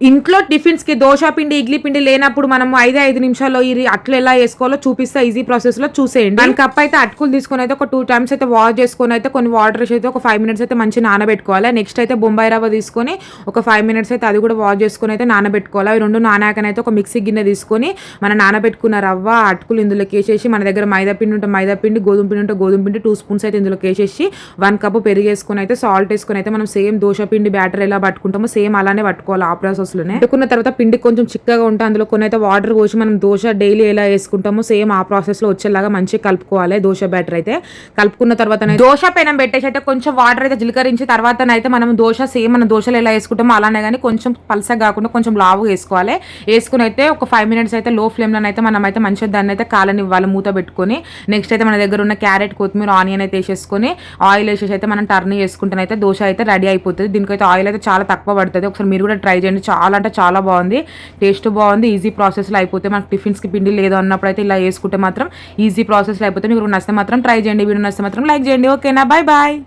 ఇంట్లో టిఫిన్స్‌కి దోస పిండి, ఇడ్లీ పిండి లేనప్పుడు మనము 5 నిమిషాల్లో ఈ అట్లు ఎలా ఏసుకోవాలో చూపిస్తా ఈజీ ప్రాసెస్‌లో చూసేయండి. 1 కప్ అయితే అటుకులు తీసుకొనైతే ఒక 2 టైమ్స్ అయితే వాష్ చేసుకొనైతే కొన్ని వాటర్ ఏసి అయితే ఒక 5 మినిట్స్ అయితే మంచిగా నానబెట్టుకోవాలి. నెక్స్ట్ అయితే బొంబాయి రవ్వ తీసుకొని ఒక 5 మినిట్స్ అయితే అది కూడా వాష్ చేసుకొని అయితే నానబెట్టుకోవాలి. అవి 2 నానాకనైతే ఒక మిక్సీ గిన్నె తీసుకొని మనం నానబెట్టుకున్న రవ్వ, అటుకులు ఇందులోకి ఏసేసి మన దగ్గర మైదా పిండి ఉంటే మైదా పిండి, గోధుమ పిండి ఉంటే గోధుమ పిండి 2 స్పూన్స్ అయితే ఇందులోకి ఏసేసి 1 కప్ పెరుగేసుకొని అయితే సాల్ట్ ఏసుకొని అయితే మనం సేమ్ దోస పిండి బ్యాటర్ ఎలా పట్టుకుంటామో సేమ్ అలానే పట్టుకోవాలి ఆ ప్రాసెస్‌లోనే. పట్టుకున్న తర్వాత పిండి కొంచెం చిక్కగా ఉంటే అందులో కొన్ని అయితే వాటర్ పోసి మనం దోశ డైలీ ఎలా వేసుకుంటామో సేమ్ ఆ ప్రాసెస్ లో వచ్చేలాగా మంచిగా కలుపుకోవాలి. దోశ బ్యాటర్ అయితే కలుపుకున్న తర్వాత దోశ పెనం పెట్టేసి అయితే కొంచెం వాటర్ అయితే జీలకరించి తర్వాత అయితే మనం దోశ సేమ్ మన దోశలు ఎలా వేసుకుంటామో అలానే కానీ కొంచెం పల్సగా కాకుండా కొంచెం లావు వేసుకోవాలి. వేసుకుని అయితే ఒక 5 మినిట్స్ అయితే లో ఫ్లేమ్ లో అయితే మనం అయితే మంచిగా దాన్ని అయితే కాలనివ్వాలి మూత పెట్టుకొని. నెక్స్ట్ అయితే మన దగ్గర ఉన్న క్యారెట్, కొత్తిమీర, ఆనియన్ అయితే వేసేసుకొని ఆయిల్ వేసేసి అయితే మనం టర్న్ చేసుకుంటే అయితే దోశ అయితే రెడీ అయిపోతుంది. దీనికైతే ఆయిల్ అయితే చాలా తక్కువ పడుతుంది. ఒకసారి మీరు కూడా ట్రై చేయండి. చాలా అంటే చాలా బాగుంది, టేస్ట్ బాగుంది, ఈజీ ప్రాసెస్లో అయిపోతే. మనకు టిఫిన్స్కి పిండి లేదు అన్నప్పుడు అయితే ఇలా వేసుకుంటే మాత్రం ఈజీ ప్రాసెస్లో అయిపోతే. మీకు నచ్చితే మాత్రం ట్రై చేయండి. వీడియో నచ్చితే మాత్రం లైక్ చేయండి. ఓకేనా, బాయ్ బాయ్.